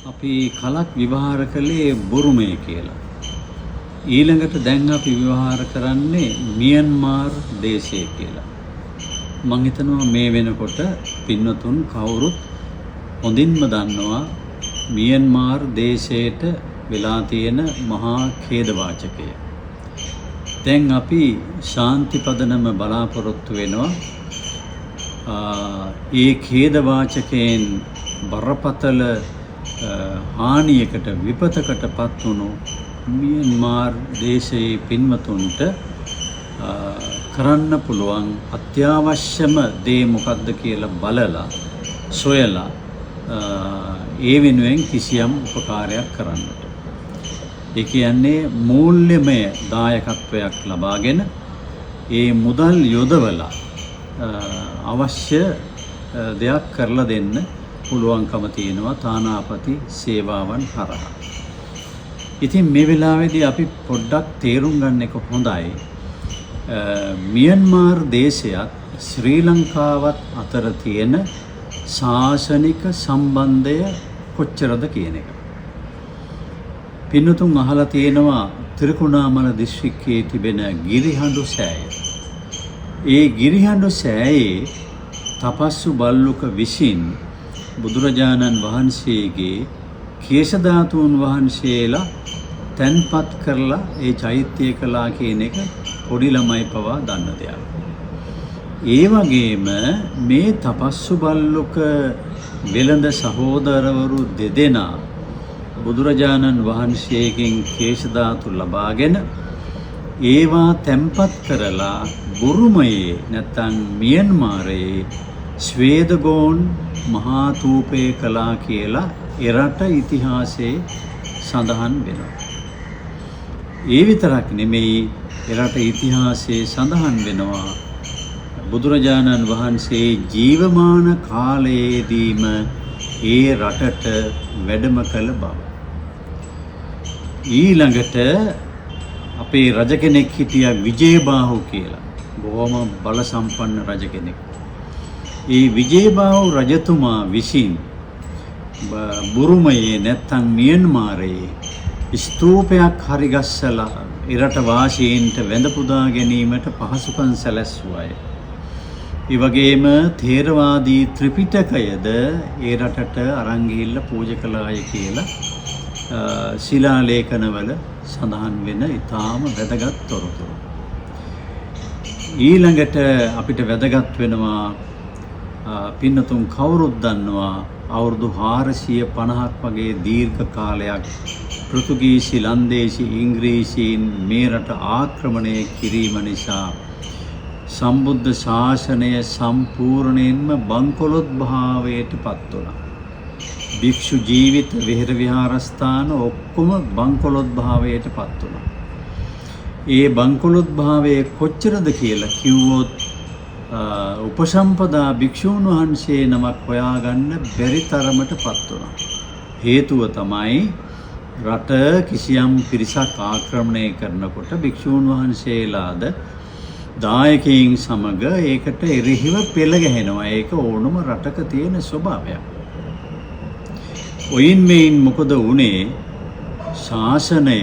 අපි කලක් විවහාර කළේ බුරුමය කියලා. ඊළඟට දැන් අපි විවහාර කරන්නේ මියන්මාර් දේශය කියලා. මම හිතනවා මේ වෙනකොට පින්නතුන් කවුරුත් හොඳින්ම දන්නවා මියන්මාර් දේශයට වෙලා තියෙන මහා ඛේදවාචකය. දැන් අපි ශාන්ති පදනම බලාපොරොත්තු වෙනවා. ඒ ඛේදවාචකයෙන් බරපතල හානියකට විපතකට පත් වුණු මියන්මාර් දේශයේ පින්වතුන්ට කරන්න පුළුවන් අත්‍යවශ්‍යම දේ මොකක්ද කියලා බලලා සොයලා ඒ වෙනුවෙන් කිසියම් උපකාරයක් කරන්නට. ඒ කියන්නේ මූල්‍යමය දායකත්වයක් ලබාගෙන ඒ මුදල් යොදවලා අවශ්‍ය දෙයක් කරලා දෙන්න පුළුවන්කම තියෙනවා තානාපති සේවාවන් හරහා. ඉතින් මේ වෙලාවේදී අපි පොඩ්ඩක් තේරුම් ගන්න එක හොඳයි. මියන්මාර් දේශයත් ශ්‍රී ලංකාවත් අතර තියෙන ශාසනික සම්බන්ධය කොච්චරද කියන එක. පින්නතුන් අහලා තියෙනවා ත්‍රිකුණාමල දිස්ත්‍රික්කයේ තිබෙන ගිරිහඬු සෑය. ඒ ගිරිහඬු සෑයේ තපස්සු බල්ලුක විසින් බුදුරජාණන් වහන්සේගේ කේශ ධාතුන් වහන්සේලා තැන්පත් කරලා ඒ චෛත්‍ය කළා කියන එක පොඩි ළමයි පවා දන්න දෙයක්. ඒ වගේම මේ තපස්සු බල්ලුක වෙළඳ සහෝදරවරු දෙදෙනා බුදුරජාණන් වහන්සේගෙන් කේශ ධාතු ලබාගෙන ඒවා තැන්පත් කරලා බුරුමයේ නැත්නම් මියන්මාරයේ ස්වේදගෝන් මහා තූපය කළා කියලා එරට ඉතිහාසයේ සඳහන් වෙනවා. ඒ විතරක් නෙමෙයි එරට ඉතිහාසයේ සඳහන් වෙනවා බුදුරජාණන් වහන්සේ ජීවමාන කාලයේදීම ඒ රටට වැඩම කළ බව. ඊළඟට අපේ රජ කෙනෙක් හිටියා විජේබාහු කියලා. බොහොම බල සම්පන්න රජ කෙනෙක්. ඒ විජේබාහු රජතුමා විසින් බුරුමයේ නැත්නම් මියන්මාරයේ ස්තූපයක් හරිගස්සලා ඉරට වාසීන්ට වැඳ පුදා ගැනීමට පහසුකම් සැලැස්සුවාය. ඒ වගේම ථේරවාදී ත්‍රිපිටකයද ඒ රටට අරන් ගිහිල්ලා පූජා කළාය කියලා ශිලාලේඛනවල සඳහන් වෙන ඊටාම වැදගත් තොරතුරු. ඊළඟට අපිට වැදගත් වෙනවා පින්නතුන් කවුරුත් දන්නවා අවුරුදු 450ක් වගේ දීර්ඝ කාලයක් පෘතුගීසි ලන්දේසි ඉංග්‍රීසීන් මේ රට ආක්‍රමණය කිරීම නිසා සම්බුද්ධ ශාසනය සම්පූර්ණයෙන්ම බංකොලොත් භාවයට පත් වුණා. භික්ෂු ජීවිත විහෙර විහාරස්ථාන ඔක්කොම බංකොලොත් භාවයට පත් වුණා. ඒ බංකොලොත් භාවයේ කොච්චරද කියලා කිව්වොත් උපසම්පදා භික්ෂූන් වහන්සේ නමක් හොයාගන්න බැරි තරමට පත් වුණා. හේතුව තමයි රට කිසියම් පිරිසක් ආක්‍රමණය කරනකොට භික්ෂූන් වහන්සේලාද දායකයින් සමග ඒකට එරෙහිව පෙළ ගැහෙනවා. ඒක ඕනම රටක තියෙන ස්වභාවයක්. ඔයින් මේන් මොකද වුනේ? ශාසනය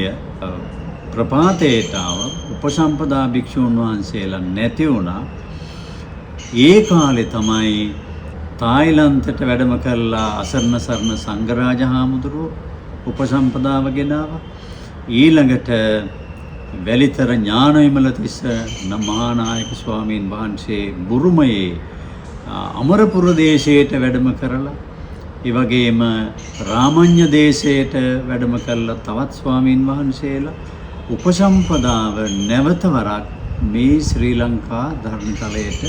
ප්‍රපාතයට ආව උපසම්පදා භික්ෂූන් වහන්සේලා නැති වුණා. ඒ කාලේ තමයි තායිලන්තයට වැඩම කළා අසරණ සරණ සංඝරාජ හාමුදුරුවෝ උපසම්පදාව ගෙනාවා. ඊළඟට වැලිතර ඥානවිමලතිස්ස මහානායක ස්වාමීන් වහන්සේ බුරුමයේ අමරපුර දේශයට වැඩම කරලා ඒ වගේම රාමඤ්ඤ දේශයට වැඩම කළා තවත් ස්වාමීන් වහන්සේලා උපසම්පදාව නැවත වරක් මේ ශ්‍රී ලංකා ධර්මතලයට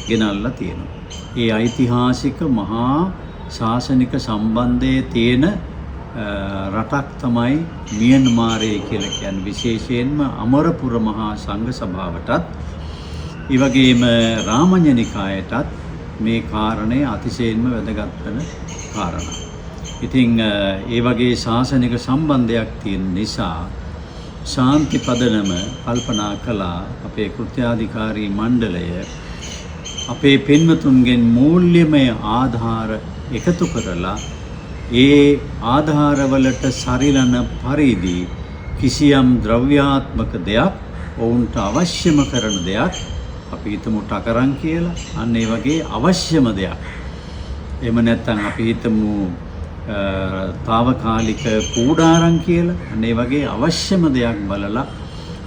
ගෙනල්ලා තියෙනවා. ඒ ඓතිහාසික මහා ශාසනික සම්බන්ධයේ තියෙන රටක් තමයි මියන්මාරය කියලා කියන්නේ. විශේෂයෙන්ම අමරපුර මහා සංඝ සභාවටත් ඒ වගේම රාමඤ්ඤ නිකායටත් මේ කාරණය අතිශයින්ම වැදගත් වෙන කාරණා. ඉතින් ඒ වගේ ශාසනික සම්බන්ධයක් තියෙන නිසා ශාන්ති පදනම කල්පනා කළා අපේ කෘත්‍යාධිකාරී මණ්ඩලය අපේ පින්වතුන්ගෙන් මූල්‍යමය ආධාර එකතු කරලා ඒ ආධාරවලට සරිලන පරිදි කිසියම් ද්‍රව්‍යාත්මක දෙයක් ඔවුන්ට අවශ්‍යම කරන දෙයක් අපි හිතමු ටකරන් කියලා. අන්න ඒ වගේ අවශ්‍යම දෙයක්. එහෙම නැත්නම් අපි හිතමු తాවකාලික කූඩාරම් කියලා. අන්න ඒ වගේ අවශ්‍යම දෙයක් බලලා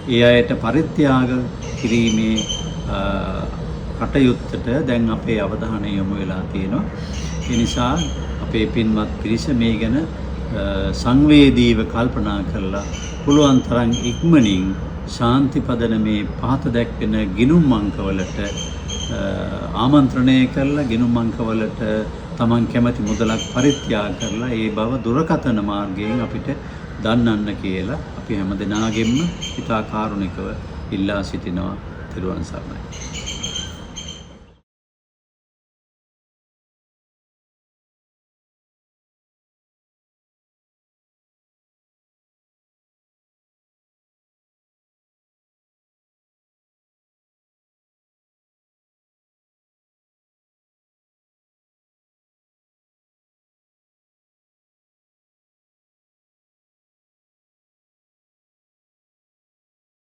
ඒ අයට පරිත්‍යාග කිරීමේ කටයුත්තට දැන් අපේ අවධානය යොමු වෙලා තියෙනවා. ඒ නිසා අපේ පින්වත් පිරිස මේ ගැන සංවේදීව කල්පනා කරලා පුළුවන් තරම් ඉක්මනින් ශාන්ති පදනමේ පහත දැක්වෙන ගිණුම් අංකවලට ආමන්ත්‍රණය කරලා ගිණුම් අංකවලට තමන් කැමති මුදලක් පරිත්‍යාග කරලා ඒ බව දුරකථන මාර්ගයෙන් අපිට දන්වන්න කියලා අපි හැම දෙනාගෙම ඉතා කාරුණිකව ඉල්ලා සිටිනවා. තෙරුවන් සරණයි.